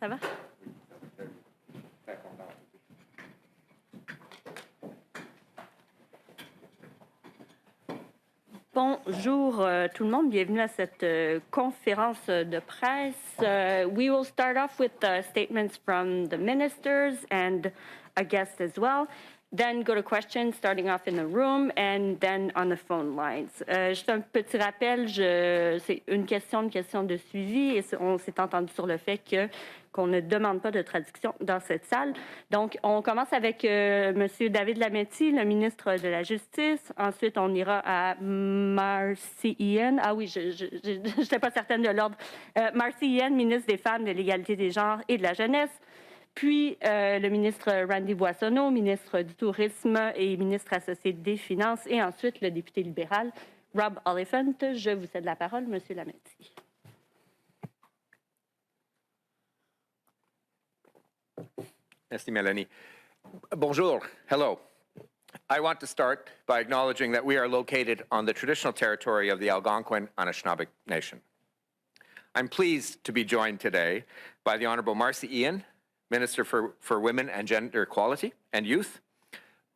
Ça va? Bonjour tout le monde, bienvenue à cette conférence de presse. We will start off with statements from the ministers and a guest as well, then go to questions starting off in the room and then on the phone lines. Juste un petit rappel, c'est une question de suivi et on s'est entendu sur le fait qu'on ne demande pas de traduction dans cette salle. Donc, on commence avec Monsieur David Lametti, le ministre de la Justice. Ensuite, on ira à Marci Ien. Ah oui, je n'étais pas certaine de l'ordre. Marci Ien, ministre des Femmes, de l'Égalité des genres et de la Jeunesse. Puis, le ministre Randy Boissonnault, ministre du Tourisme et ministre associé des Finances. Et ensuite, le député libéral Rob Oliphant. Je vous cède la parole, Monsieur Lametti. Merci, Mélanie. Bonjour. Hello. I want to start by acknowledging that we are located on the traditional territory of the Algonquin Anishinaabe Nation. I'm pleased to be joined today by the Honourable Marci Ien, Minister for Women and Gender Equality and Youth,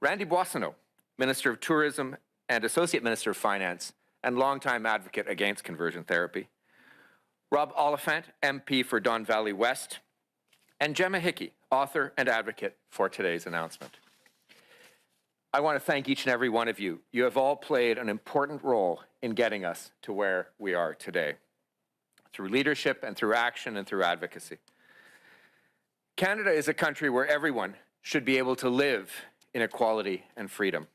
Randy Boissonnault, Minister of Tourism and Associate Minister of Finance and longtime advocate against conversion therapy, Rob Oliphant, MP for Don Valley West, and Gemma Hickey, author and advocate for today's announcement. I want to thank each and every one of you. You have all played an important role in getting us to where we are today, through leadership and through action and through advocacy. Canada is a country where everyone should be able to live in equality and freedom,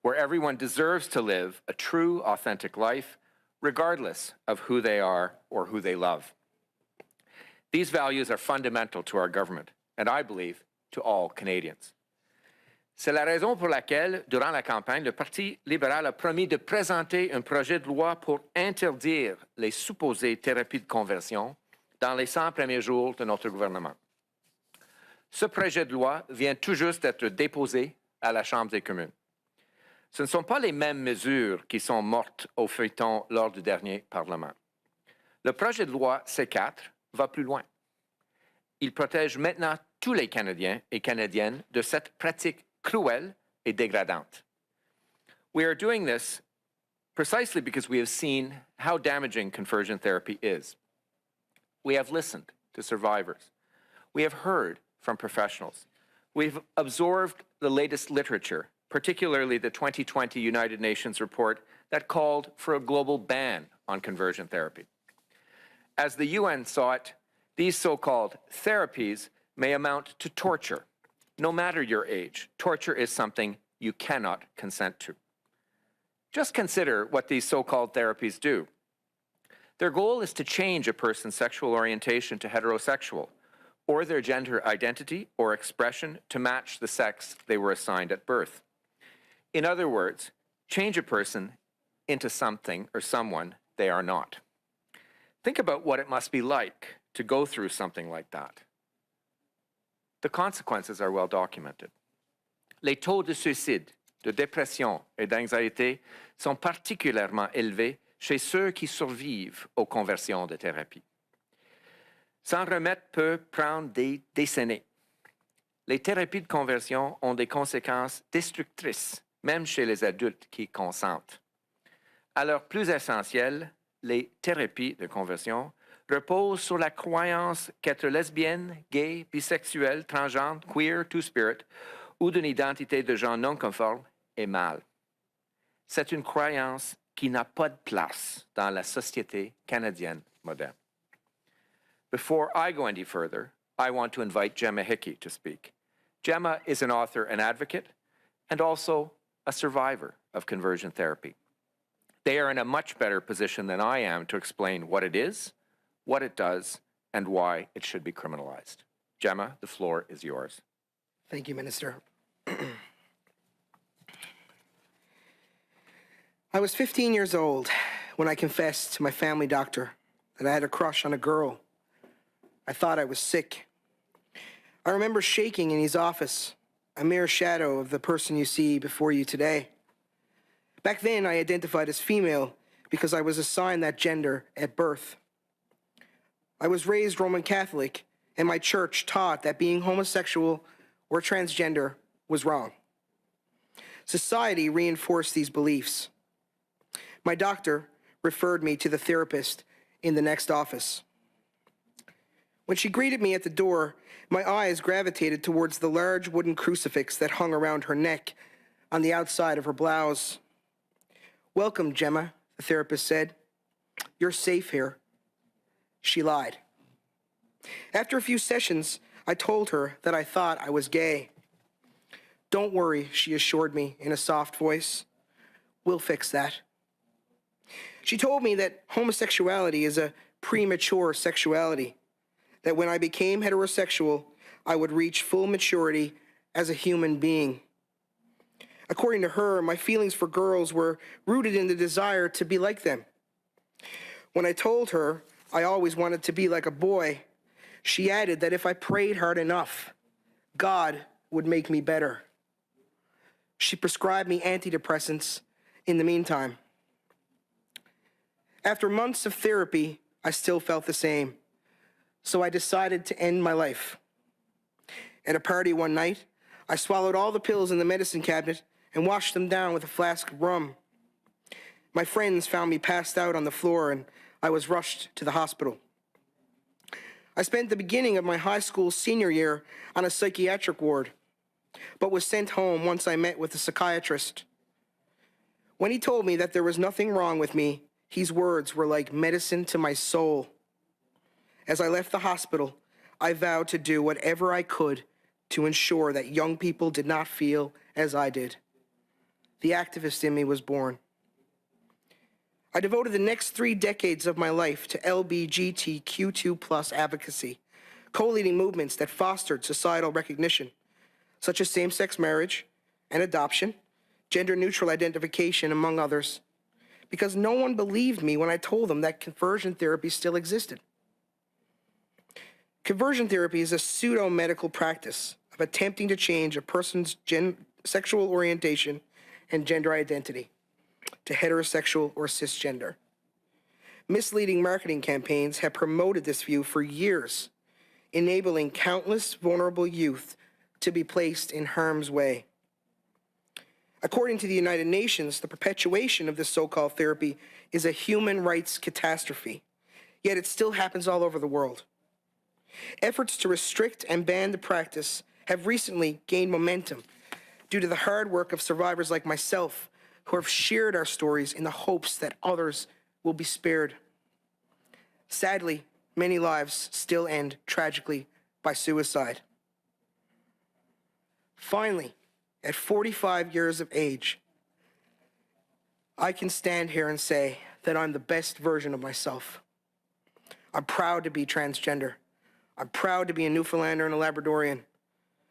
where everyone deserves to live a true, authentic life, regardless of who they are or who they love. These values are fundamental to our government, and I believe to all Canadians. C'est la raison pour laquelle, durant la campagne, le Parti libéral a promis de présenter un projet de loi pour interdire les supposées thérapies de conversion dans les 100 premiers jours de notre gouvernement. Ce projet de loi vient tout juste d'être déposé à la Chambre des communes. Ce ne sont pas les mêmes mesures qui sont mortes au feuilleton lors du dernier Parlement. Le projet de loi C4 va plus loin. Il protège maintenant tous les Canadiens et Canadiennes de cette pratique cruelle et dégradante. We are doing this precisely because we have seen how damaging conversion therapy is. We have listened to survivors. We have heard from professionals. We've absorbed the latest literature, particularly the 2020 United Nations report that called for a global ban on conversion therapy. As the UN saw it, these so-called therapies may amount to torture. No matter your age, torture is something you cannot consent to. Just consider what these so-called therapies do. Their goal is to change a person's sexual orientation to heterosexual, or their gender identity or expression to match the sex they were assigned at birth. In other words, change a person into something or someone they are not. Think about what it must be like to go through something like that. The consequences are well documented. Les taux de suicide, de dépression et d'anxiété sont particulièrement élevés chez ceux qui survivent aux conversions de thérapie. S'en remettre peut prendre des décennies. Les thérapies de conversion ont des conséquences destructrices, même chez les adultes qui consentent. Alors, plus essentiel, les thérapies de conversion reposent sur la croyance qu'être lesbienne, gay, bisexuel, transgenre, queer, two-spirit ou d'une identité de genre non conforme est mal. C'est une croyance qui n'a pas de place dans la société canadienne moderne. Before I go any further, I want to invite Gemma Hickey to speak. Gemma is an author and advocate, and also a survivor of conversion therapy. They are in a much better position than I am to explain what it is, what it does, and why it should be criminalized. Gemma, the floor is yours. Thank you, Minister. I was 15 years old when I confessed to my family doctor that I had a crush on a girl. I thought I was sick. I remember shaking in his office, a mere shadow of the person you see before you today. Back then, I identified as female because I was assigned that gender at birth. I was raised Roman Catholic and my church taught that being homosexual or transgender was wrong. Society reinforced these beliefs. My doctor referred me to the therapist in the next office. When she greeted me at the door, my eyes gravitated towards the large wooden crucifix that hung around her neck on the outside of her blouse. "Welcome, Gemma," the therapist said. "You're safe here." She lied. After a few sessions, I told her that I thought I was gay. "Don't worry," she assured me in a soft voice. "We'll fix that." She told me that homosexuality is a premature sexuality, that when I became heterosexual, I would reach full maturity as a human being. According to her, my feelings for girls were rooted in the desire to be like them. When I told her I always wanted to be like a boy, she added that if I prayed hard enough, God would make me better. She prescribed me antidepressants in the meantime. After months of therapy, I still felt the same, so I decided to end my life. At a party one night, I swallowed all the pills in the medicine cabinet and washed them down with a flask of rum. My friends found me passed out on the floor, and I was rushed to the hospital. I spent the beginning of my high school senior year on a psychiatric ward, but was sent home once I met with a psychiatrist. When he told me that there was nothing wrong with me, his words were like medicine to my soul. As I left the hospital, I vowed to do whatever I could to ensure that young people did not feel as I did. The activist in me was born. I devoted the next 3 decades of my life to LGBTQ2+ advocacy, co-leading movements that fostered societal recognition, such as same-sex marriage and adoption, gender-neutral identification, among others, because no one believed me when I told them that conversion therapy still existed. Conversion therapy is a pseudo-medical practice of attempting to change a person's sexual orientation and gender identity to heterosexual or cisgender. Misleading marketing campaigns have promoted this view for years, enabling countless vulnerable youth to be placed in harm's way. According to the United Nations, the perpetuation of this so-called therapy is a human rights catastrophe, yet it still happens all over the world. Efforts to restrict and ban the practice have recently gained momentum due to the hard work of survivors like myself who have shared our stories in the hopes that others will be spared. Sadly, many lives still end tragically by suicide. Finally, at 45 years of age, I can stand here and say that I'm the best version of myself. I'm proud to be transgender. I'm proud to be a Newfoundlander and a Labradorian.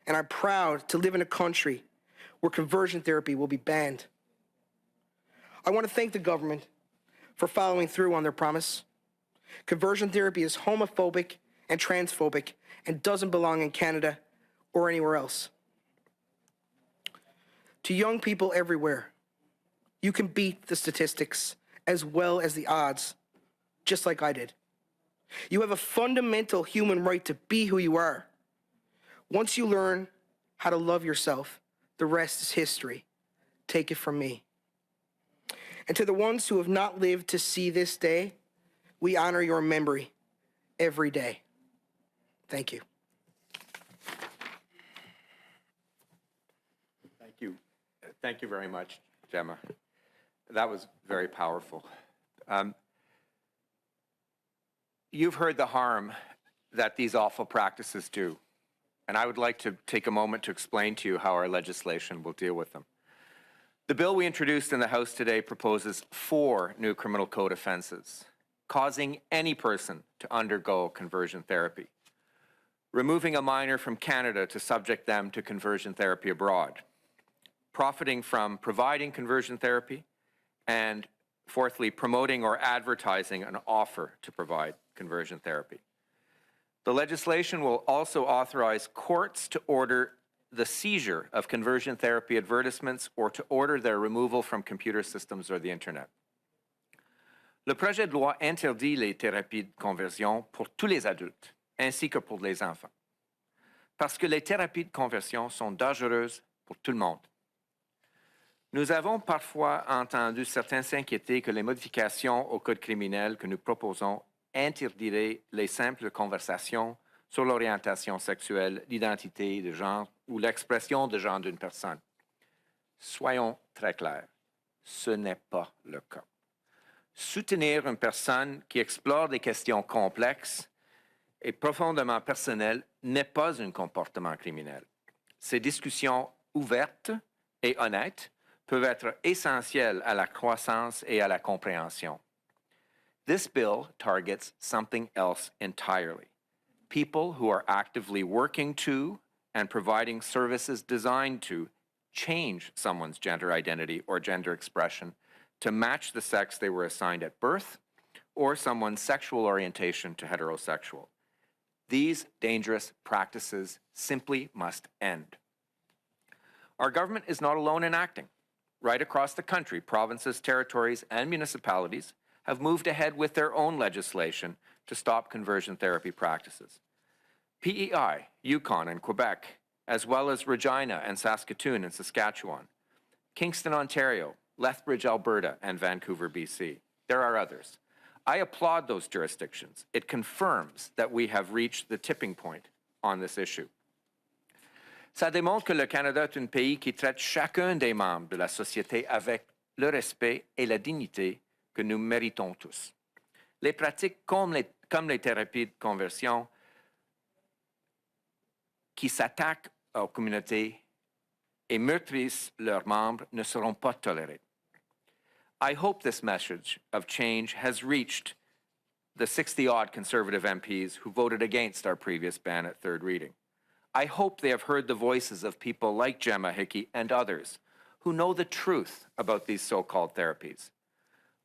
And I'm proud to live in a country where conversion therapy will be banned. I want to thank the government for following through on their promise. Conversion therapy is homophobic and transphobic and doesn't belong in Canada or anywhere else. To young people everywhere, you can beat the statistics as well as the odds, just like I did. You have a fundamental human right to be who you are. Once you learn how to love yourself, the rest is history. Take it from me. And to the ones who have not lived to see this day, we honor your memory every day. Thank you. Thank you. Thank you very much, Gemma. That was very powerful. You've heard the harm that these awful practices do, and I would like to take a moment to explain to you how our legislation will deal with them. The bill we introduced in the House today proposes 4 new criminal code offenses: causing any person to undergo conversion therapy, removing a minor from Canada to subject them to conversion therapy abroad, profiting from providing conversion therapy, and fourthly, promoting or advertising an offer to provide conversion therapy. The legislation will also authorize courts to order the seizure of conversion therapy advertisements or to order their removal from computer systems or the Internet. Le projet de loi interdit les thérapies de conversion pour tous les adultes ainsi que pour les enfants. Parce que les thérapies de conversion sont dangereuses pour tout le monde. Nous avons parfois entendu certains s'inquiéter que les modifications au code criminel que nous proposons interdiraient les simples conversations sur l'orientation sexuelle, l'identité de genre ou l'expression de genre d'une personne. Soyons très clairs, ce n'est pas le cas. Soutenir une personne qui explore des questions complexes et profondément personnelles n'est pas un comportement criminel. Ces discussions ouvertes et honnêtes peuvent être essentielles à la croissance et à la compréhension. This bill targets something else entirely. People who are actively working to and providing services designed to change someone's gender identity or gender expression to match the sex they were assigned at birth or someone's sexual orientation to heterosexual. These dangerous practices simply must end. Our government is not alone in acting. Right across the country, provinces, territories, and municipalities have moved ahead with their own legislation to stop conversion therapy practices. PEI, Yukon, and Quebec, as well as Regina and Saskatoon in Saskatchewan, Kingston, Ontario, Lethbridge, Alberta, and Vancouver, BC. There are others. I applaud those jurisdictions. It confirms that we have reached the tipping point on this issue. Ça démontre que le Canada est un pays qui traite chacun des membres de la société avec le respect et la dignité que nous méritons tous. Les pratiques comme les thérapies de conversion qui s'attaquent aux communautés et meurtrissent leurs membres ne seront pas tolérées. I hope this message of change has reached the 60-odd Conservative MPs who voted against our previous ban at third reading. I hope they have heard the voices of people like Gemma Hickey and others who know the truth about these so-called therapies.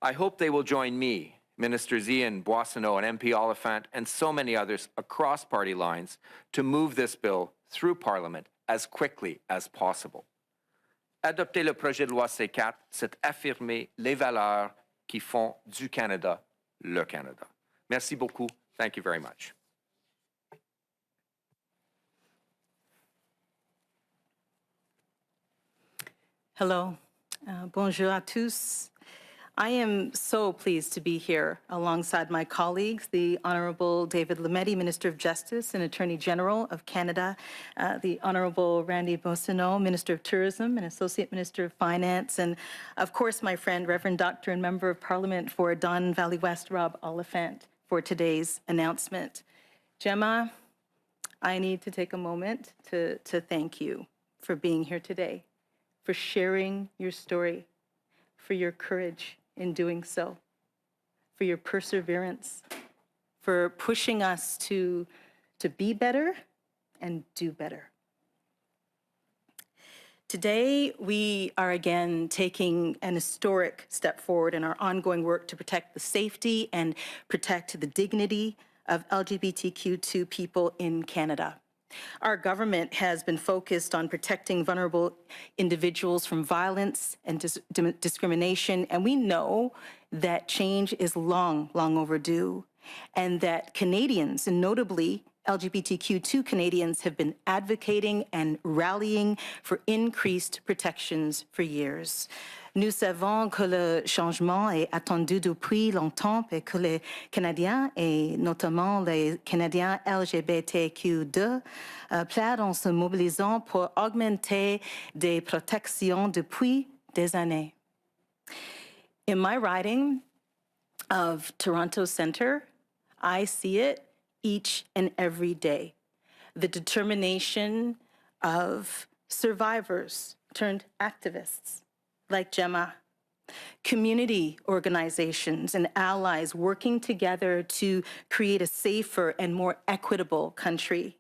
I hope they will join me, Ministers Ien, Boissonnault, and MP Oliphant, and so many others across party lines to move this bill through Parliament as quickly as possible. Adopter le projet de loi C4, c'est affirmer les valeurs qui font du Canada le Canada. Merci beaucoup. Thank you very much. Hello. Bonjour à tous. I am so pleased to be here alongside my colleagues, the Honourable David Lametti, Minister of Justice and Attorney General of Canada, the Honourable Randy Boissonnault, Minister of Tourism and Associate Minister of Finance, and of course my friend, Reverend Doctor and Member of Parliament for Don Valley West, Rob Oliphant, for today's announcement. Gemma, I need to take a moment to thank you for being here today, for sharing your story, for your courage in doing so, for your perseverance, for pushing us to be better and do better. Today, we are again taking an historic step forward in our ongoing work to protect the safety and protect the dignity of LGBTQ2 people in Canada. Our government has been focused on protecting vulnerable individuals from violence and discrimination, and we know that change is long, long overdue, and that Canadians, and notably LGBTQ2 Canadians, have been advocating and rallying for increased protections for years. Nous savons que le changement est attendu depuis longtemps et que les Canadiens, et notamment les Canadiens LGBTQ2, plaident en se mobilisant pour augmenter des protections depuis des années. In my riding of Toronto Centre, I see it each and every day. The determination of survivors turned activists like Gemma, community organizations and allies working together to create a safer and more equitable country.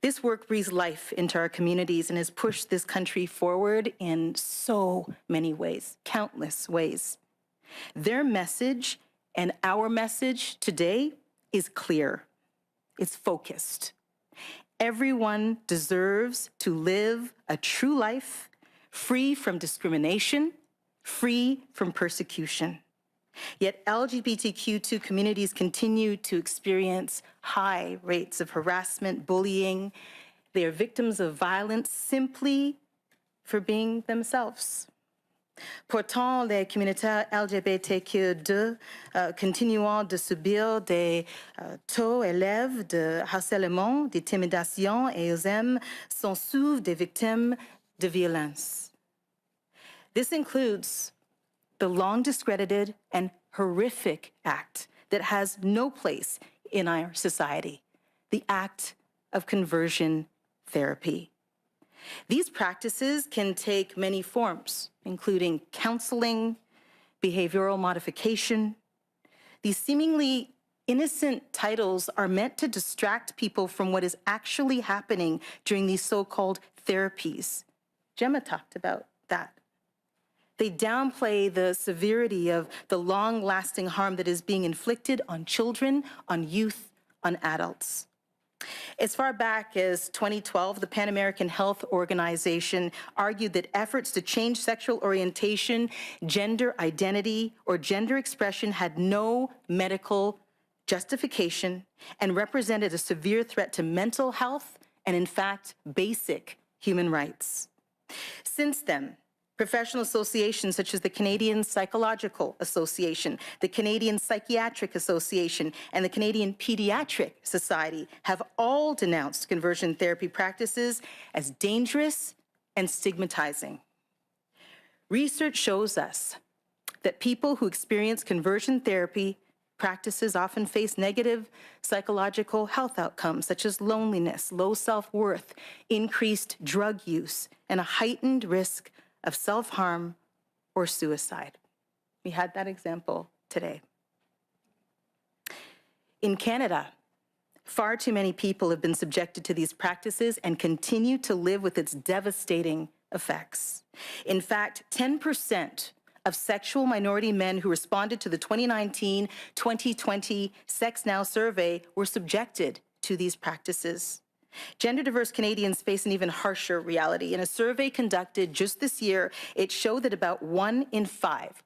This work breathes life into our communities and has pushed this country forward in so many ways, countless ways. Their message and our message today is clear. It's focused. Everyone deserves to live a true life free from discrimination, free from persecution. Yet LGBTQ2 communities continue to experience high rates of harassment, bullying. They are victims of violence simply for being themselves. Pourtant, les communautés LGBTQ2 continuent de subir des taux élevés de harcèlement, d'intimidation et eux-mêmes sont souvent des victimes de violence. This includes the long discredited and horrific act that has no place in our society, the act of conversion therapy. These practices can take many forms, including counseling, behavioral modification. These seemingly innocent titles are meant to distract people from what is actually happening during these so-called therapies. Gemma talked about that. They downplay the severity of the long-lasting harm that is being inflicted on children, on youth, on adults. As far back as 2012, the Pan American Health Organization argued that efforts to change sexual orientation, gender identity, or gender expression had no medical justification and represented a severe threat to mental health and, in fact, basic human rights. Since then, professional associations such as the Canadian Psychological Association, the Canadian Psychiatric Association, and the Canadian Pediatric Society have all denounced conversion therapy practices as dangerous and stigmatizing. Research shows us that people who experience conversion therapy practices often face negative psychological health outcomes such as loneliness, low self-worth, increased drug use, and a heightened risk of self-harm or suicide. We had that example today. In Canada, far too many people have been subjected to these practices and continue to live with its devastating effects. In fact, 10% of sexual minority men who responded to the 2019-2020 Sex Now survey were subjected to these practices. Gender-diverse Canadians face an even harsher reality. In a survey conducted just this year, it showed that about 1 in 5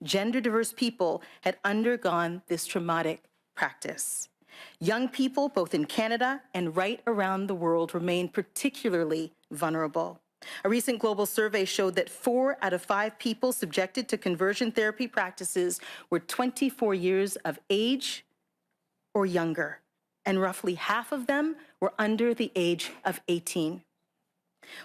gender-diverse people had undergone this traumatic practice. Young people, both in Canada and right around the world, remain particularly vulnerable. A recent global survey showed that 4 out of 5 people subjected to conversion therapy practices were 24 years of age or younger, and roughly half of them were under the age of 18.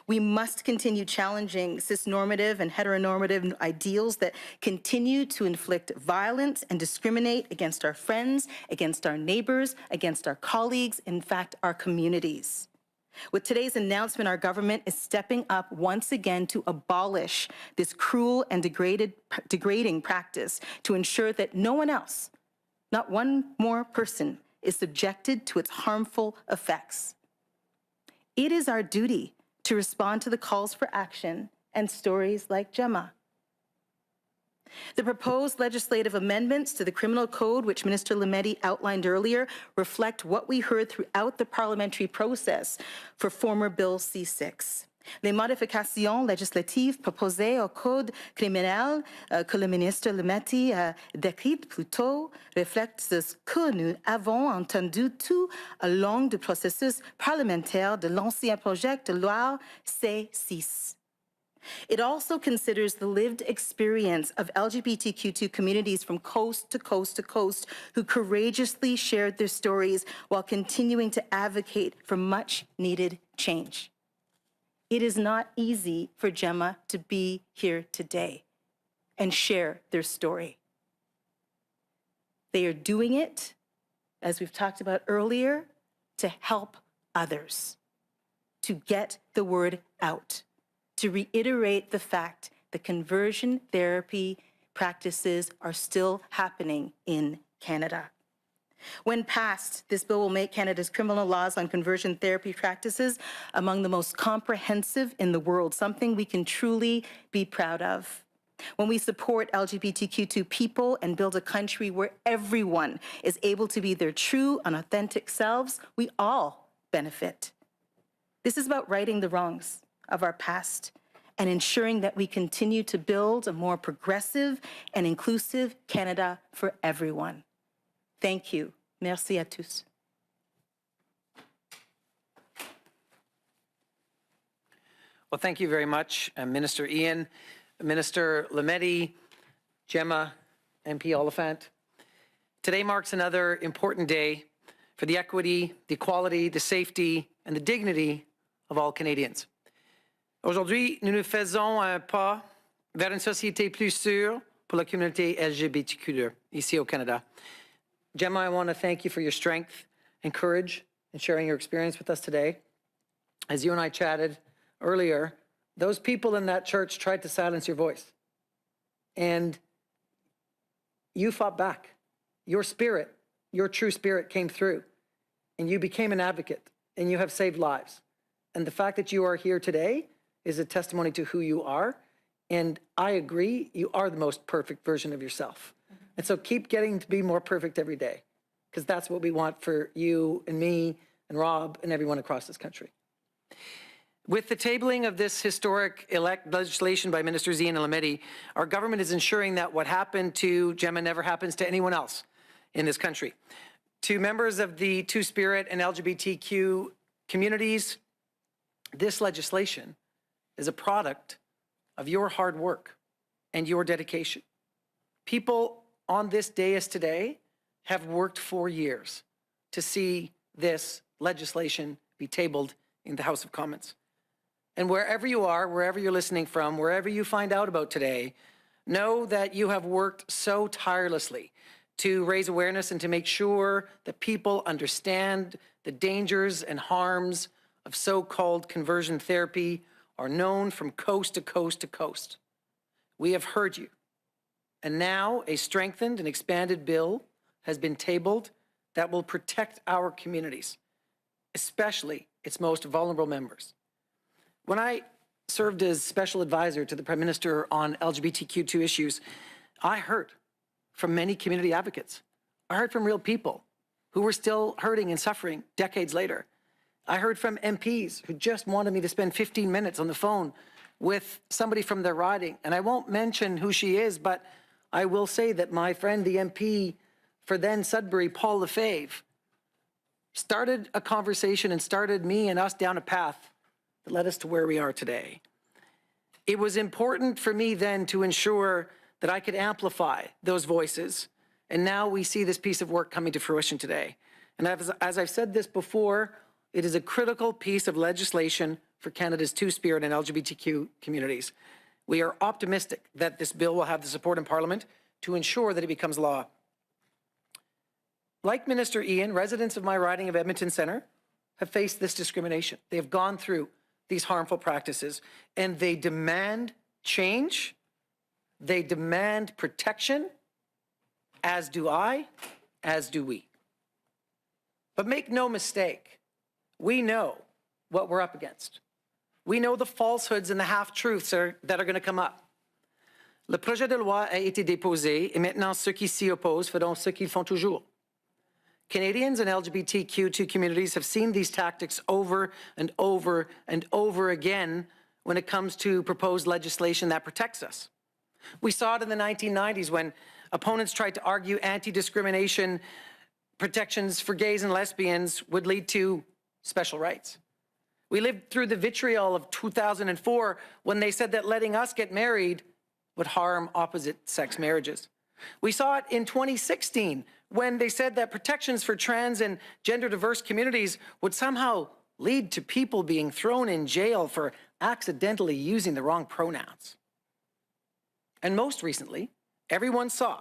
We must continue challenging cisnormative and heteronormative ideals that continue to inflict violence and discriminate against our friends, against our neighbors, against our colleagues, in fact, our communities. With today's announcement, our government is stepping up once again to abolish this cruel and degrading practice to ensure that no one else, not one more person, is subjected to its harmful effects. It is our duty to respond to the calls for action and stories like Gemma. The proposed legislative amendments to the Criminal Code, which Minister Lametti outlined earlier, reflect what we heard throughout the parliamentary process for former Bill C6. Les modifications législatives proposées au Code criminel que le ministre Lametti a décrites plus tôt reflètent ce que nous avons entendu tout au long du processus parlementaire de l'ancien projet de loi C6. It also considers the lived experience of LGBTQ2 communities from coast to coast to coast who courageously shared their stories while continuing to advocate for much needed change. It is not easy for Gemma to be here today and share their story. They are doing it, as we've talked about earlier, to help others, to get the word out, to reiterate the fact that conversion therapy practices are still happening in Canada. When passed, this bill will make Canada's criminal laws on conversion therapy practices among the most comprehensive in the world, something we can truly be proud of. When we support LGBTQ2 people and build a country where everyone is able to be their true and authentic selves, we all benefit. This is about righting the wrongs of our past and ensuring that we continue to build a more progressive and inclusive Canada for everyone. Thank you. Merci à tous. Well, thank you very much, Minister Ien, Minister Lametti, Gemma, MP Oliphant. Today marks another important day for the equity, the equality, the safety, and the dignity of all Canadians. Aujourd'hui, nous nous faisons un pas vers une société plus sûre pour la communauté LGBTQ ici au Canada. Gemma, I want to thank you for your strength and courage in sharing your experience with us today. As you and I chatted earlier, those people in that church tried to silence your voice. And you fought back. Your spirit, your true spirit came through. And you became an advocate. And you have saved lives. And the fact that you are here today is a testimony to who you are. And I agree, you are the most perfect version of yourself. And so keep getting to be more perfect every day, because that's what we want for you and me and Rob and everyone across this country. With the tabling of this historic legislation by Ministers Ien and Lametti, our government is ensuring that what happened to Gemma never happens to anyone else in this country. To members of the Two-Spirit and LGBTQ communities, this legislation is a product of your hard work and your dedication. People on this dais today have worked for years to see this legislation be tabled in the House of Commons. And wherever you are, wherever you're listening from, wherever you find out about today, know that you have worked so tirelessly to raise awareness and to make sure that people understand the dangers and harms of so-called conversion therapy are known from coast to coast to coast. We have heard you. And now a strengthened and expanded bill has been tabled that will protect our communities, especially its most vulnerable members. When I served as special advisor to the Prime Minister on LGBTQ2 issues, I heard from many community advocates. I heard from real people who were still hurting and suffering decades later. I heard from MPs who just wanted me to spend 15 minutes on the phone with somebody from their riding. And I won't mention who she is, but I will say that my friend, the MP for then Sudbury, Paul Lefebvre, started a conversation and started me and us down a path that led us to where we are today. It was important for me then to ensure that I could amplify those voices. And now we see this piece of work coming to fruition today. And as I've said this before, it is a critical piece of legislation for Canada's Two-Spirit and LGBTQ communities. We are optimistic that this bill will have the support in Parliament to ensure that it becomes law. Like Minister Ien, residents of my riding of Edmonton Centre have faced this discrimination. They have gone through these harmful practices, and they demand change, they demand protection, as do I, as do we. But make no mistake, we know what we're up against. We know the falsehoods and the half-truths that are going to come up. Le projet de loi a été déposé, et maintenant ceux qui s'y opposent feront ce qu'ils font toujours. Canadians and LGBTQ2 communities have seen these tactics over and over and over again when it comes to proposed legislation that protects us. We saw it in the 1990s when opponents tried to argue anti-discrimination protections for gays and lesbians would lead to special rights. We lived through the vitriol of 2004 when they said that letting us get married would harm opposite-sex marriages. We saw it in 2016 when they said that protections for trans and gender-diverse communities would somehow lead to people being thrown in jail for accidentally using the wrong pronouns. And most recently, everyone saw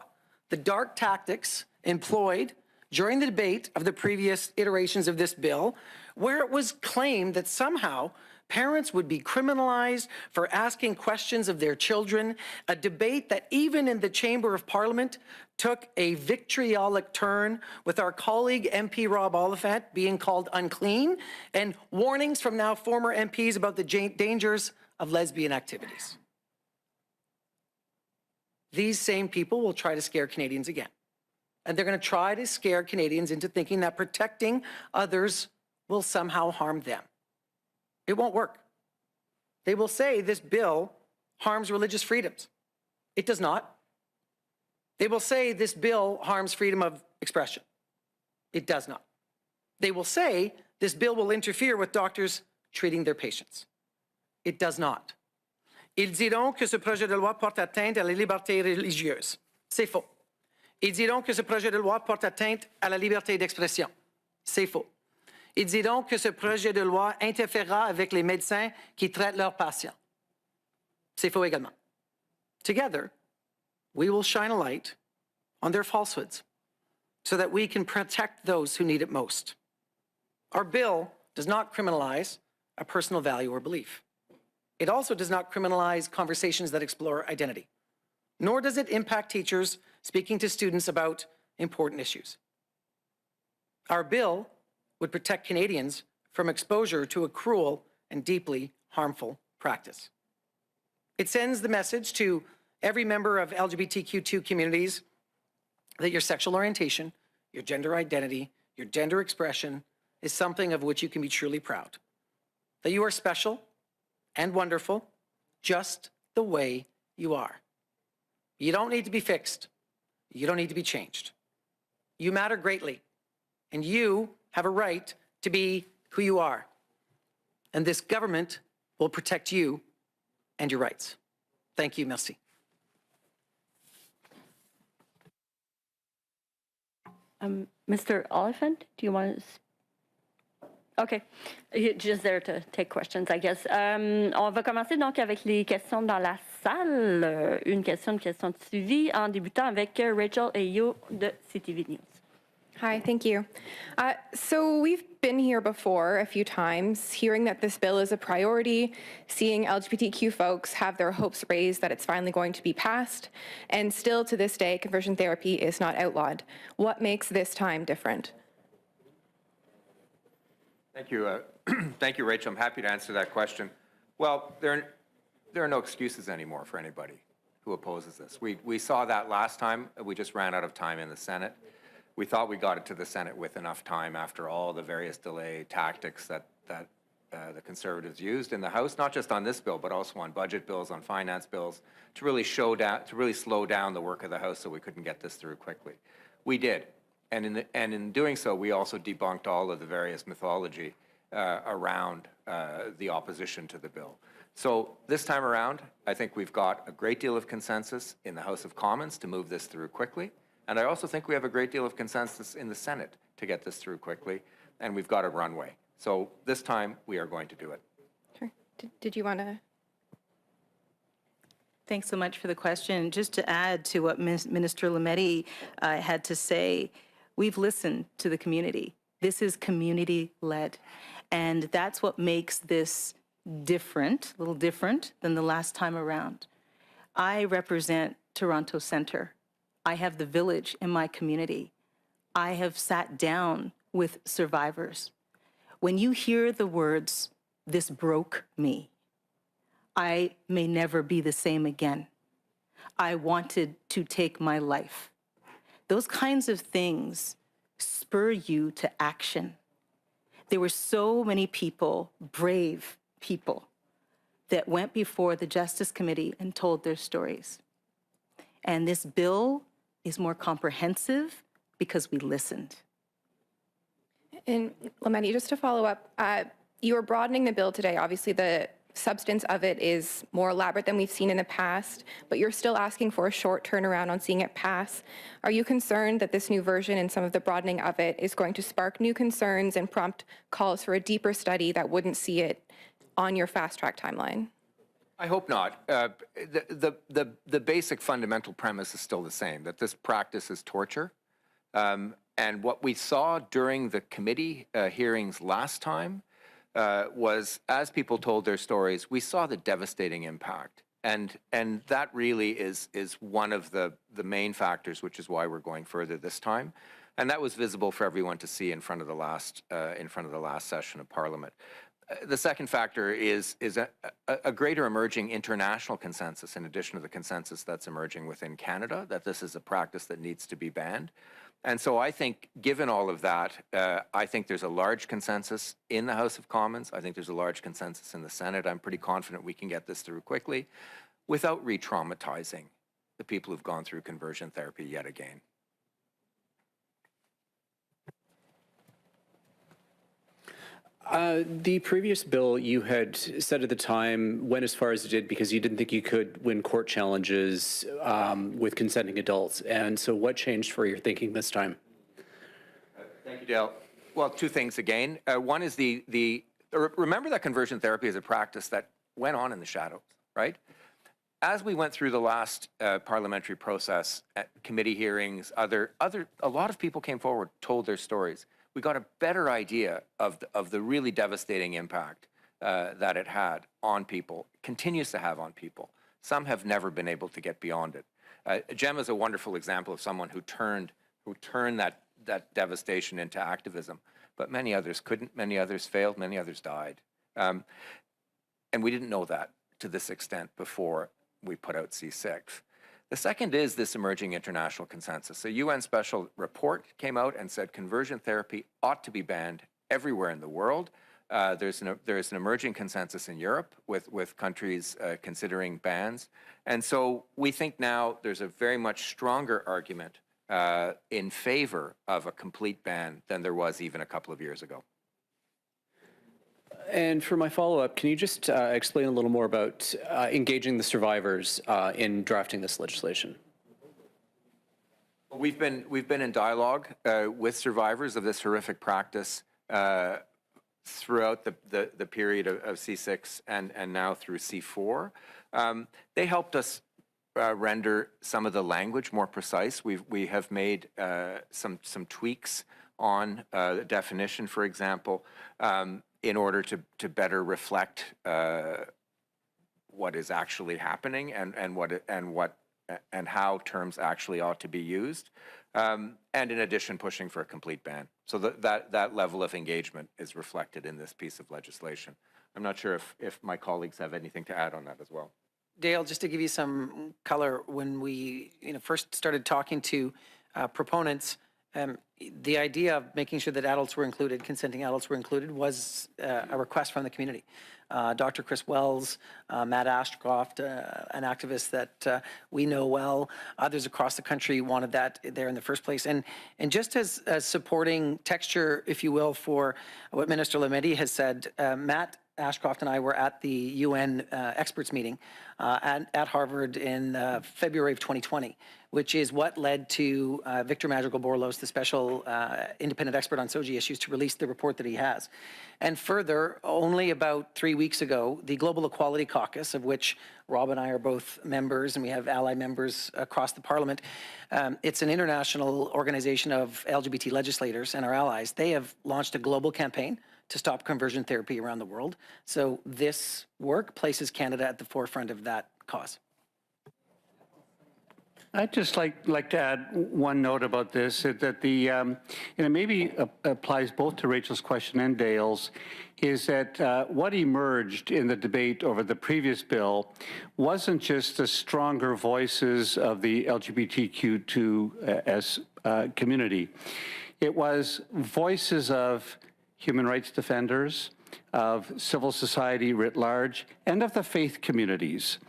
the dark tactics employed during the debate of the previous iterations of this bill, where it was claimed that somehow parents would be criminalized for asking questions of their children, a debate that even in the Chamber of Parliament took a vitriolic turn with our colleague MP Rob Oliphant being called unclean and warnings from now former MPs about the dangers of lesbian activities. These same people will try to scare Canadians again. And they're going to try to scare Canadians into thinking that protecting others will somehow harm them. It won't work. They will say this bill harms religious freedoms. It does not. They will say this bill harms freedom of expression. It does not. They will say this bill will interfere with doctors treating their patients. It does not. Ils diront que ce projet de loi porte atteinte à la liberté religieuse. C'est faux. Ils diront que ce projet de loi porte atteinte à la liberté d'expression. C'est faux. Ils diront que ce projet de loi interférera avec les médecins qui traitent leurs patients. C'est faux également. Together, we will shine a light on their falsehoods so that we can protect those who need it most. Our bill does not criminalize a personal value or belief. It also does not criminalize conversations that explore identity, nor does it impact teachers speaking to students about important issues. Our bill would protect Canadians from exposure to a cruel and deeply harmful practice. It sends the message to every member of LGBTQ2 communities that your sexual orientation, your gender identity, your gender expression is something of which you can be truly proud. That you are special and wonderful just the way you are. You don't need to be fixed. You don't need to be changed. You matter greatly, and you have a right to be who you are. And this government will protect you and your rights. Thank you, merci. Mr. Oliphant, do you want to? OK. Just there to take questions, I guess. On va commencer donc avec les questions dans la salle. Une question de suivi en débutant avec Rachel Ayo de CTV News. Hi, thank you. So we've been here before a few times, hearing that this bill is a priority, seeing LGBTQ folks have their hopes raised that it's finally going to be passed, and still to this day, conversion therapy is not outlawed. What makes this time different? Thank you. Thank you, Rachel. I'm happy to answer that question. Well, there are no excuses anymore for anybody who opposes this. We saw that last time. We just ran out of time in the Senate. We thought we got it to the Senate with enough time after all the various delay tactics that the Conservatives used in the House, not just on this bill, but also on budget bills, on finance bills, to really slow down the work of the House so we couldn't get this through quickly. We did. And in doing so, we also debunked all of the various mythology around the opposition to the bill. So this time around, I think we've got a great deal of consensus in the House of Commons to move this through quickly. And I also think we have a great deal of consensus in the Senate to get this through quickly. And we've got a runway. So this time, we are going to do it. Sure. Did you want to? Thanks so much for the question. Just to add to what Minister Lametti had to say, we've listened to the community. This is community-led. And that's what makes this different, a little different than the last time around. I represent Toronto Centre. I have the village in my community. I have sat down with survivors. When you hear the words, "This broke me," I may never be the same again. I wanted to take my life. Those kinds of things spur you to action. There were so many people, brave people, that went before the Justice Committee and told their stories. And this bill is more comprehensive because we listened. And Lametti, just to follow up, you are broadening the bill today. Obviously, the substance of it is more elaborate than we've seen in the past, but you're still asking for a short turnaround on seeing it pass. Are you concerned that this new version and some of the broadening of it is going to spark new concerns and prompt calls for a deeper study that wouldn't see it on your fast-track timeline? I hope not. The basic fundamental premise is still the same, that this practice is torture. And what we saw during the committee hearings last time was, as people told their stories, we saw the devastating impact. And that really is one of the main factors, which is why we're going further this time. And that was visible for everyone to see in front of the last session of Parliament. The second factor is a greater emerging international consensus, in addition to the consensus that's emerging within Canada, that this is a practice that needs to be banned. And so I think, given all of that, I think there's a large consensus in the House of Commons. I think there's a large consensus in the Senate. I'm pretty confident we can get this through quickly without re-traumatizing the people who've gone through conversion therapy yet again. The previous bill, you had said at the time, went as far as it did because you didn't think you could win court challenges with consenting adults. And so what changed for your thinking this time? Thank you, Dale. Well, two things again. One is remember that conversion therapy is a practice that went on in the shadows, right? As we went through the last parliamentary process, committee hearings, a lot of people came forward, told their stories. We got a better idea of the really devastating impact that it had on people, continues to have on people. Some have never been able to get beyond it. Gemma is a wonderful example of someone who turned that devastation into activism, but many others couldn't, many others failed, many others died. And we didn't know that to this extent before we put out C6. The second is this emerging international consensus. A UN special report came out and said conversion therapy ought to be banned everywhere in the world. There's an emerging consensus in Europe with countries considering bans. And so we think now there's a very much stronger argument in favor of a complete ban than there was even a couple of years ago. And for my follow-up, can you just explain a little more about engaging the survivors in drafting this legislation? We've been in dialogue with survivors of this horrific practice throughout the period of C6 and now through C4. They helped us render some of the language more precise. We have made some tweaks on the definition, for example, in order to better reflect what is actually happening and how terms actually ought to be used, and in addition, pushing for a complete ban. So that level of engagement is reflected in this piece of legislation. I'm not sure if my colleagues have anything to add on that as well. Dale, just to give you some color, when we first started talking to proponents, the idea of making sure that adults were included, consenting adults were included, was a request from the community. Dr. Chris Wells, Matt Ashcroft, an activist that we know well, others across the country wanted that there in the first place. And just as supporting texture, if you will, for what Minister Lametti has said, Matt Ashcroft and I were at the UN experts meeting at Harvard in February of 2020, which is what led to Victor Madrigal-Borlos, the special independent expert on SOGI issues, to release the report that he has. And further, only about 3 weeks ago, the Global Equality Caucus, of which Rob and I are both members, and we have ally members across the Parliament, it's an international organization of LGBT legislators and our allies. They have launched a global campaign to stop conversion therapy around the world. So this work places Canada at the forefront of that cause. I'd just like to add one note about this, that the, and it maybe applies both to Rachel's question and Dale's, is that what emerged in the debate over the previous bill wasn't just the stronger voices of the LGBTQ2S community. It was voices of human rights defenders, of civil society writ large, and of the faith communities.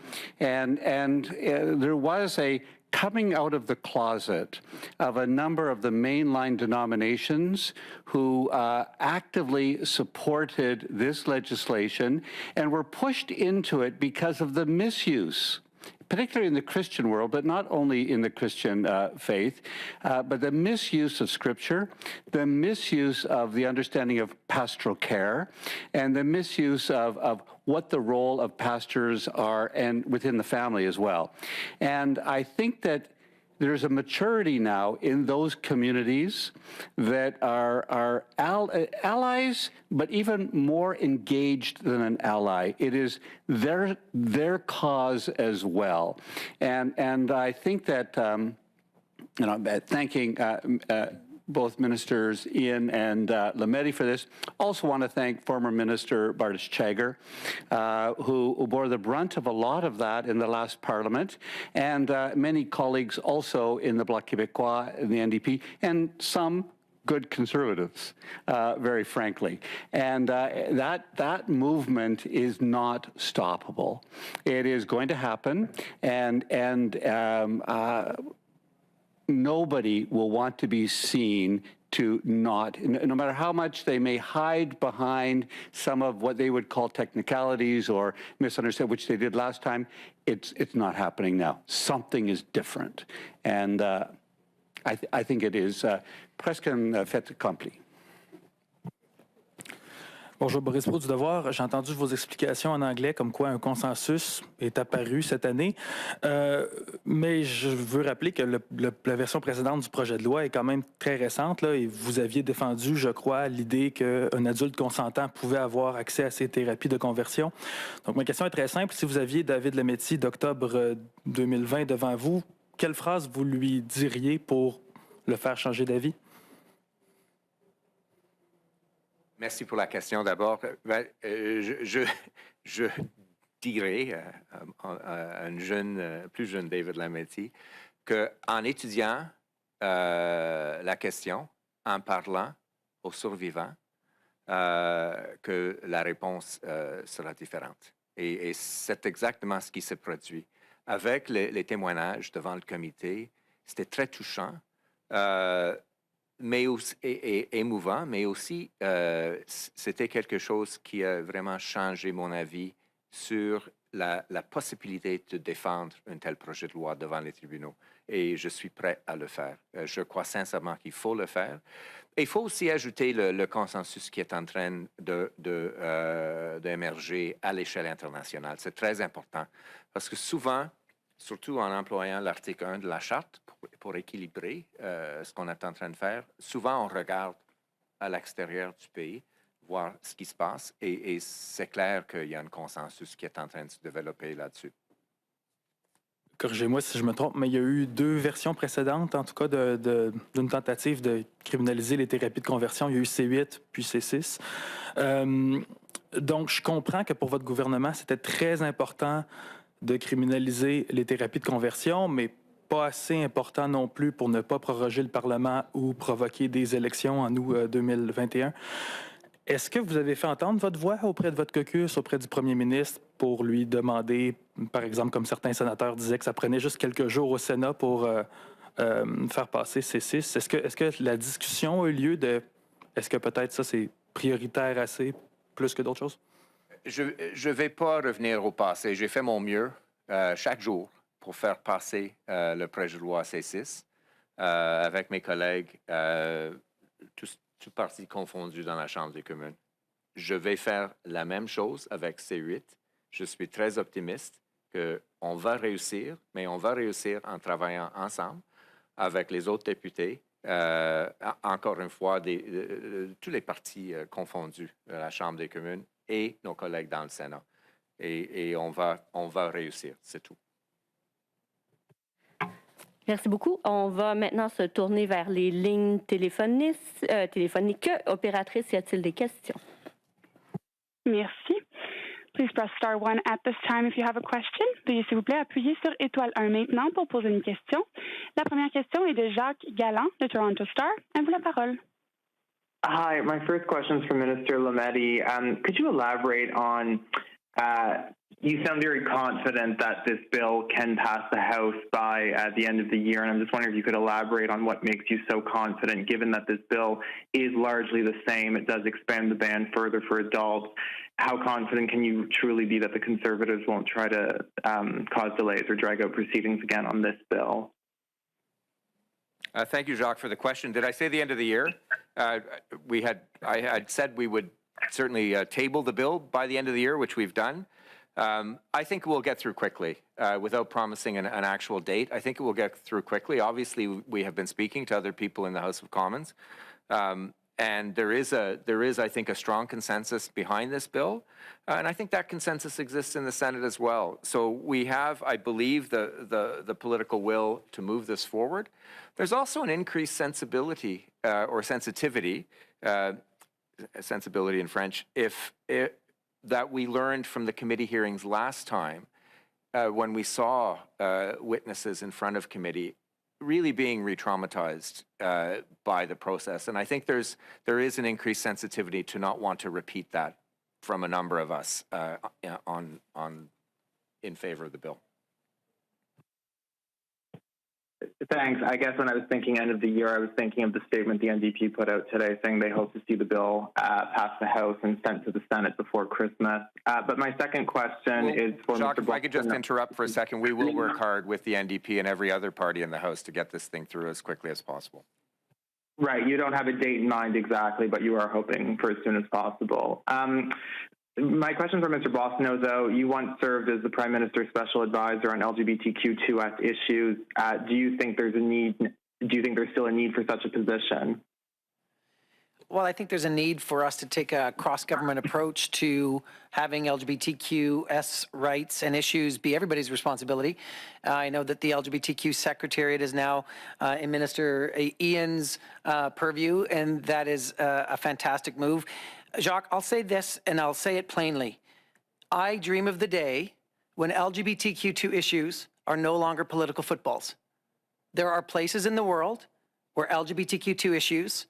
And there was a coming out of the closet of a number of the mainline denominations who actively supported this legislation and were pushed into it because of the misuse, particularly in the Christian world, but not only in the Christian faith, but the misuse of Scripture, the misuse of the understanding of pastoral care, and the misuse of what the role of pastors are and within the family as well. And I think that there's a maturity now in those communities that are allies, but even more engaged than an ally. It is their cause as well. And I think that, thanking both Ministers Ien and Lametti for this. Also want to thank former Minister Bartis Chagger, who bore the brunt of a lot of that in the last Parliament, and many colleagues also in the Bloc Québécois, in the NDP, and some good conservatives, very frankly. And that movement is not stoppable. It is going to happen, and nobody will want to be seen to not, no matter how much they may hide behind some of what they would call technicalities or misunderstand, which they did last time, it's not happening now. Something is different. And I think it is presque un fait accompli. Bonjour, Boris Pro du Devoir. J'ai entendu vos explications en anglais comme quoi un consensus est apparu cette année. Mais je veux rappeler que la version précédente du projet de loi est quand même très récente. Là, et vous aviez défendu, je crois, l'idée qu'un adulte consentant pouvait avoir accès à ces thérapies de conversion. Donc, ma question est très simple. Si vous aviez David Lametti d'octobre 2020 devant vous, quelle phrase vous lui diriez pour le faire changer d'avis? Merci pour la question d'abord. Je dirais à un plus jeune David Lametti qu'en étudiant la question, en parlant aux survivants, que la réponse sera différente. Et c'est exactement ce qui s'est produit. Avec les témoignages devant le comité, c'était très touchant. Mais aussi, et émouvant, mais aussi c'était quelque chose qui a vraiment changé mon avis sur la possibilité de défendre un tel projet de loi devant les tribunaux. Et je suis prêt à le faire. Je crois sincèrement qu'il faut le faire. Et il faut aussi ajouter le consensus qui est en train d'émerger à l'échelle internationale. C'est très important parce que souvent, surtout en employant l'article 1 de la Charte pour équilibrer ce qu'on est en train de faire, souvent on regarde à l'extérieur du pays, voir ce qui se passe, et c'est clair qu'il y a un consensus qui est en train de se développer là-dessus. Corrigez-moi si je me trompe, mais il y a eu 2 versions précédentes, en tout cas, d'une tentative de criminaliser les thérapies de conversion. Il y a eu C8 puis C6. Donc, je comprends que pour votre gouvernement, c'était très important de criminaliser les thérapies de conversion, mais pas assez important non plus pour ne pas proroger le Parlement ou provoquer des élections en août 2021. Est-ce que vous avez fait entendre votre voix auprès de votre caucus, auprès du premier ministre, pour lui demander, par exemple, comme certains sénateurs disaient, que ça prenait juste quelques jours au Sénat pour faire passer C6? Est-ce que la discussion a eu lieu de... Est-ce que peut-être ça, c'est prioritaire assez, plus que d'autres choses? Je ne vais pas revenir au passé. J'ai fait mon mieux chaque jour pour faire passer le projet de loi C6 avec mes collègues, tous partis confondus dans la Chambre des communes. Je vais faire la même chose avec C8. Je suis très optimiste qu'on va réussir, mais on va réussir en travaillant ensemble avec les autres députés. Encore une fois, tous les partis confondus de la Chambre des communes et nos collègues dans le Sénat. Et on va réussir, c'est tout. Merci beaucoup. On va maintenant se tourner vers les lignes téléphoniques. Opératrice, y a-t-il des questions? Merci. Please press star 1 at this time if you have a question. Veuillez s'il vous plaît appuyer sur étoile 1 maintenant pour poser une question. La première question est de Jacques Galland de Toronto Star. À vous la parole. Hi, my first question is for Minister Lametti. Could you elaborate on, you sound very confident that this bill can pass the House by the end of the year, and I'm just wondering if you could elaborate on what makes you so confident, given that this bill is largely the same. It does expand the ban further for adults. How confident can you truly be that the Conservatives won't try to cause delays or drag out proceedings again on this bill? Thank you, Jacques, for the question. Did I say the end of the year? I had said we would certainly table the bill by the end of the year, which we've done. I think we'll get through quickly without promising an actual date. I think it will get through quickly. Obviously, we have been speaking to other people in the House of Commons. And there is, I think, a strong consensus behind this bill. And I think that consensus exists in the Senate as well. So we have, I believe, the political will to move this forward. There's also an increased sensibility or sensitivity, sensibility in French, that we learned from the committee hearings last time when we saw witnesses in front of committee really being re-traumatized by the process. And I think there is an increased sensitivity to not want to repeat that from a number of us in favor of the bill. Thanks. I guess when I was thinking end of the year, I was thinking of the statement the NDP put out today saying they hope to see the bill pass the House and sent to the Senate before Christmas. But my second question is for Jacques, Mr. if I could just interrupt for a second, we will work hard with the NDP and every other party in the House to get this thing through as quickly as possible. Right. You don't have a date in mind exactly, but you are hoping for as soon as possible. My question for Mr. Boissonnault, though, you once served as the Prime Minister's special advisor on LGBTQ2S issues. Do you think there's a need? Do you think there's still a need for such a position? Well, I think there's a need for us to take a cross-government approach to having LGBTQS rights and issues be everybody's responsibility. I know that the LGBTQ Secretariat is now in Minister Ien's purview, and that is a fantastic move. Jacques, I'll say this, and I'll say it plainly. I dream of the day when LGBTQ2 issues are no longer political footballs. There are places in the world where LGBTQ2 issues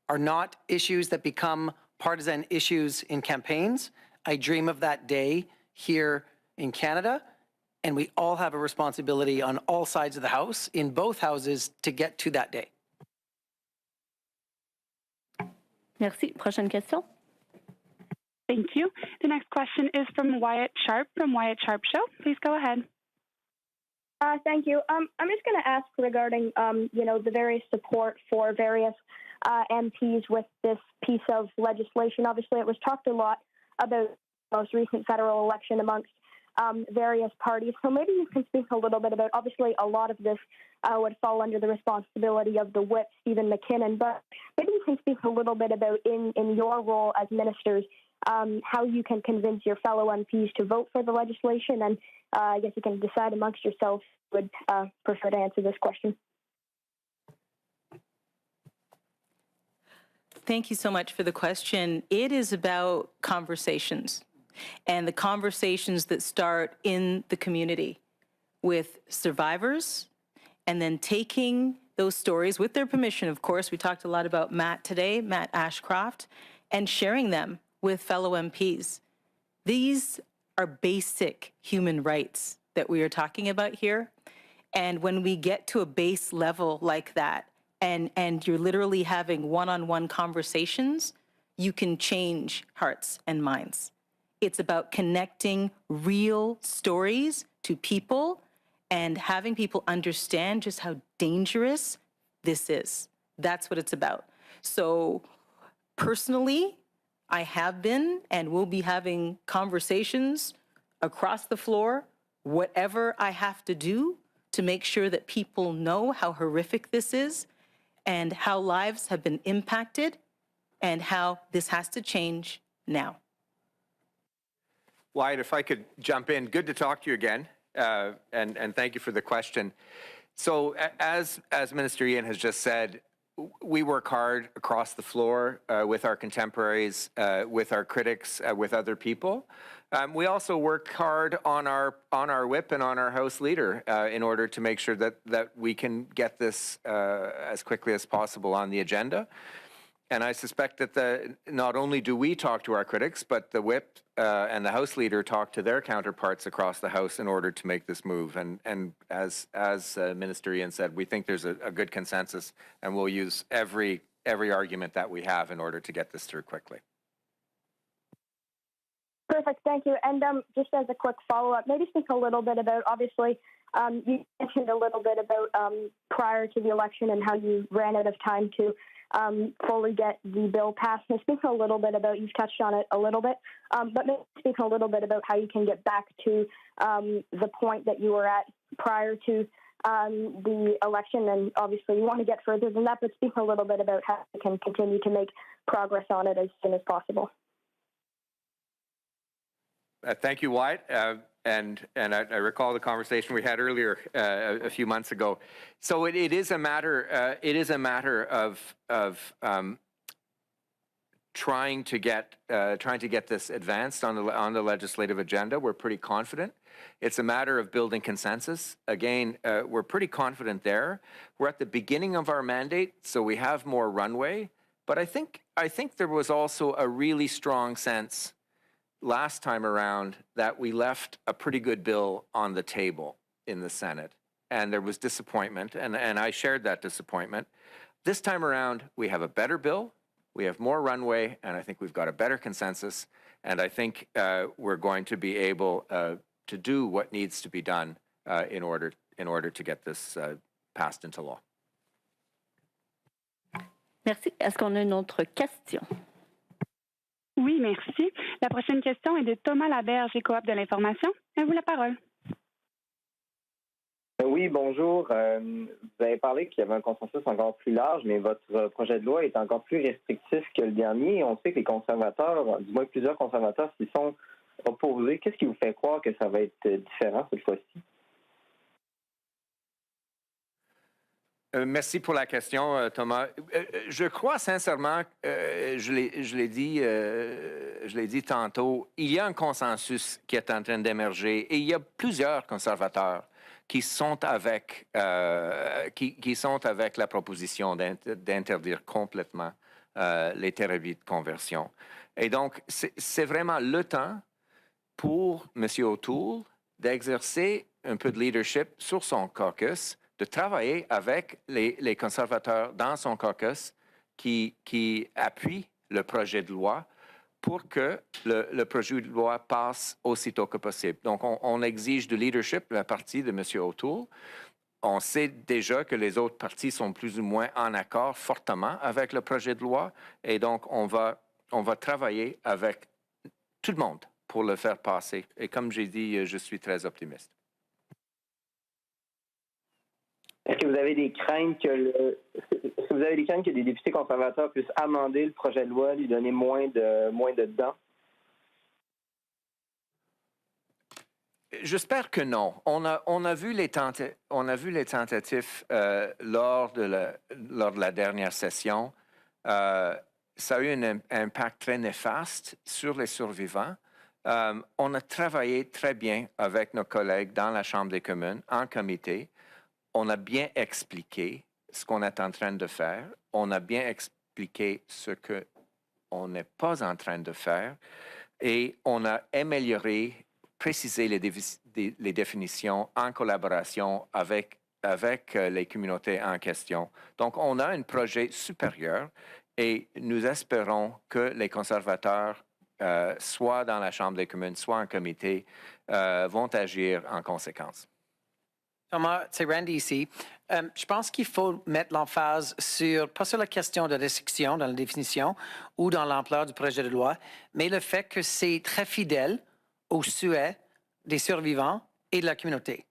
are not issues that become partisan issues in campaigns. I dream of that day here in Canada, and we all have a responsibility on all sides of the House, in both houses, to get to that day. Merci. Prochaine question. Thank you. The next question is from Wyatt Sharp from Wyatt Sharp Show. Please go ahead. Thank you. I'm just going to ask regarding, the various support for various MPs with this piece of legislation. Obviously, it was talked a lot about the most recent federal election amongst various parties. So maybe you can speak a little bit about, obviously, a lot of this would fall under the responsibility of the whip, Stephen McKinnon, but maybe you can speak a little bit about in your role as ministers, how you can convince your fellow MPs to vote for the legislation, and I guess you can decide amongst yourselves who would prefer to answer this question. Thank you so much for the question. It is about conversations, and the conversations that start in the community with survivors, and then taking those stories with their permission. Of course, we talked a lot about Matt today, Matt Ashcroft, and sharing them with fellow MPs. These are basic human rights that we are talking about here. And when we get to a base level like that, and you're literally having one-on-one conversations, you can change hearts and minds. It's about connecting real stories to people and having people understand just how dangerous this is. That's what it's about. So personally, I have been and will be having conversations across the floor, whatever I have to do to make sure that people know how horrific this is and how lives have been impacted and how this has to change now. Wyatt, if I could jump in, good to talk to you again, and thank you for the question. So as Minister Ien has just said, we work hard across the floor with our contemporaries, with our critics, with other people. We also work hard on our whip and on our House leader in order to make sure that we can get this as quickly as possible on the agenda. And I suspect that not only do we talk to our critics, but the whip and the House leader talk to their counterparts across the House in order to make this move. And as Minister Ien said, we think there's a good consensus, and we'll use every argument that we have in order to get this through quickly. Perfect, thank you. And just as a quick follow-up, maybe speak a little bit about, obviously, you mentioned a little bit about prior to the election and how you ran out of time to fully get the bill passed. And speak a little bit about, you've touched on it a little bit, but maybe speak a little bit about how you can get back to the point that you were at prior to the election, and obviously you want to get further than that, but speak a little bit about how we can continue to make progress on it as soon as possible. Thank you, Wyatt. And I recall the conversation we had earlier a few months ago. So it is a matter. It is a matter of trying to get this advanced on the legislative agenda. We're pretty confident. It's a matter of building consensus. Again, we're pretty confident there. We're at the beginning of our mandate, so we have more runway. But I think there was also a really strong sense last time around that we left a pretty good bill on the table in the Senate, and there was disappointment, and I shared that disappointment. This time around, we have a better bill, we have more runway, and I think we've got a better consensus, and I think we're going to be able to do what needs to be done in order to get this passed into law. Merci. Est-ce qu'on a une autre question? Oui, merci. La prochaine question est de Thomas Laberge et Coop de l'information. À vous la parole. Oui, bonjour. Vous avez parlé qu'il y avait un consensus encore plus large, mais votre projet de loi est encore plus restrictif que le dernier. On sait que les conservateurs, du moins plusieurs conservateurs, s'y sont opposés. Qu'est-ce qui vous fait croire que ça va être différent cette fois-ci? Merci pour la question, Thomas. Je crois sincèrement, je l'ai dit tantôt, il y a un consensus qui est en train d'émerger et il y a plusieurs conservateurs qui sont avec la proposition d'interdire complètement les thérapies de conversion. Et donc, c'est vraiment le temps pour M. O'Toole d'exercer un peu de leadership sur son caucus, de travailler avec les conservateurs dans son caucus qui appuient le projet de loi pour que le projet de loi passe aussitôt que possible. Donc, on exige du leadership de la partie de M. O'Toole. On sait déjà que les autres partis sont plus ou moins en accord fortement avec le projet de loi et donc on va travailler avec tout le monde pour le faire passer. Et comme j'ai dit, je suis très optimiste. Est-ce que vous avez des craintes que les députés conservateurs puissent amender le projet de loi, lui donner moins de dents? J'espère que non. On a vu les tentatives lors de la dernière session. Ça a eu un impact très néfaste sur les survivants. On a travaillé très bien avec nos collègues dans la Chambre des communes, en comité. On a bien expliqué ce qu'on est en train de faire. On a bien expliqué ce qu'on n'est pas en train de faire. Et on a amélioré, précisé les définitions en collaboration avec les communautés en question. Donc, on a un projet supérieur et nous espérons que les conservateurs, soit dans la Chambre des communes, soit en comité, vont agir en conséquence. Thomas, c'est Randy ici. Je pense qu'il faut mettre l'emphase pas sur la question de restriction dans la définition ou dans l'ampleur du projet de loi, mais le fait que c'est très fidèle aux souhaits des survivants et de la communauté.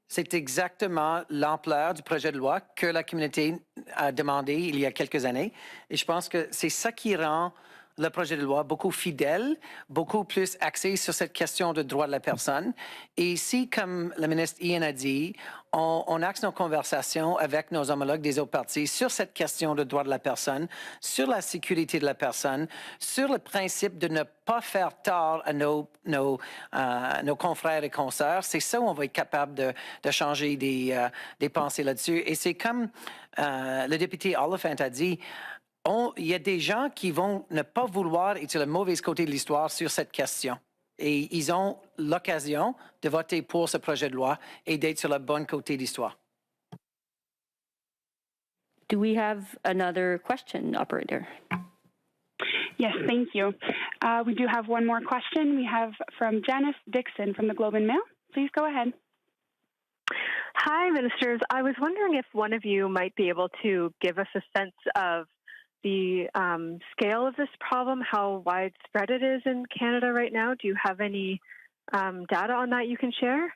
C'est exactement l'ampleur du projet de loi que la communauté a demandé il y a quelques années. Et je pense que c'est ça qui rend le projet de loi beaucoup fidèle, beaucoup plus axé sur cette question de droit de la personne. Et si, comme la ministre Ien a dit, on axe nos conversations avec nos homologues des autres partis sur cette question de droit de la personne, sur la sécurité de la personne, sur le principe de ne pas faire tort à nos confrères et consoeurs, c'est ça où on va être capable de changer des pensées là-dessus. Et c'est comme le député Oliphant a dit, il y a des gens qui vont ne pas vouloir être sur le mauvais côté de l'histoire sur cette question. Et ils ont l'occasion de voter pour ce projet de loi et d'être sur le bon côté de l'histoire. Do we have another question, operator? Yes, thank you. We do have one more question. We have from Janice Dixon from the Globe and Mail. Please go ahead. Hi, ministers. I was wondering if one of you might be able to give us a sense of the scale of this problem, how widespread it is in Canada right now. Do you have any data on that you can share?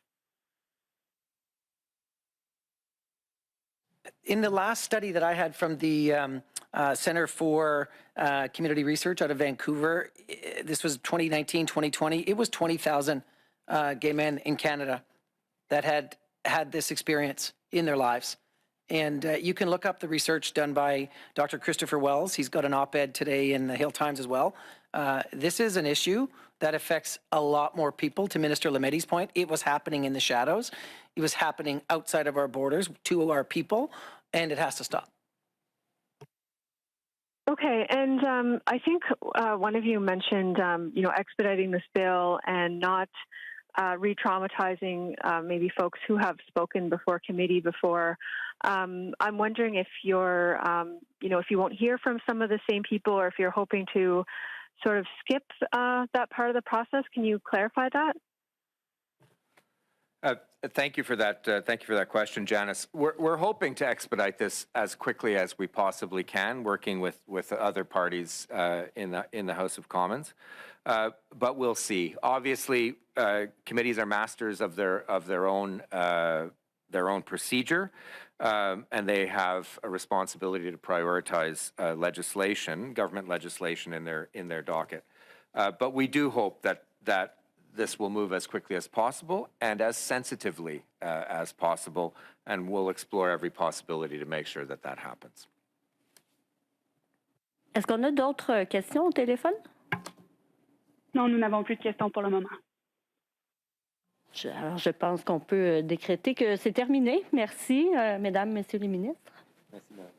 In the last study that I had from the Center for Community Research out of Vancouver, this was 2019, 2020, it was 20,000 gay men in Canada that had this experience in their lives. And you can look up the research done by Dr. Christopher Wells. He's got an op-ed today in the Hill Times as well. This is an issue that affects a lot more people. To Minister Lametti's point, it was happening in the shadows. It was happening outside of our borders to our people, and it has to stop. Okay, and I think one of you mentioned, expediting this bill and not re-traumatizing maybe folks who have spoken before committee before. I'm wondering if you're, if you won't hear from some of the same people, or if you're hoping to sort of skip that part of the process. Can you clarify that? Thank you for that. Thank you for that question, Janice. We're hoping to expedite this as quickly as we possibly can, working with other parties in the House of Commons. But we'll see. Obviously, committees are masters of their own procedure, and they have a responsibility to prioritize legislation, government legislation, in their docket. But we do hope that this will move as quickly as possible and as sensitively as possible, and we'll explore every possibility to make sure that that happens. Est-ce qu'on a d'autres questions au téléphone? Non, nous n'avons plus de questions pour le moment. Alors, je pense qu'on peut décréter que c'est terminé. Merci, mesdames, messieurs les ministres. Merci, madame.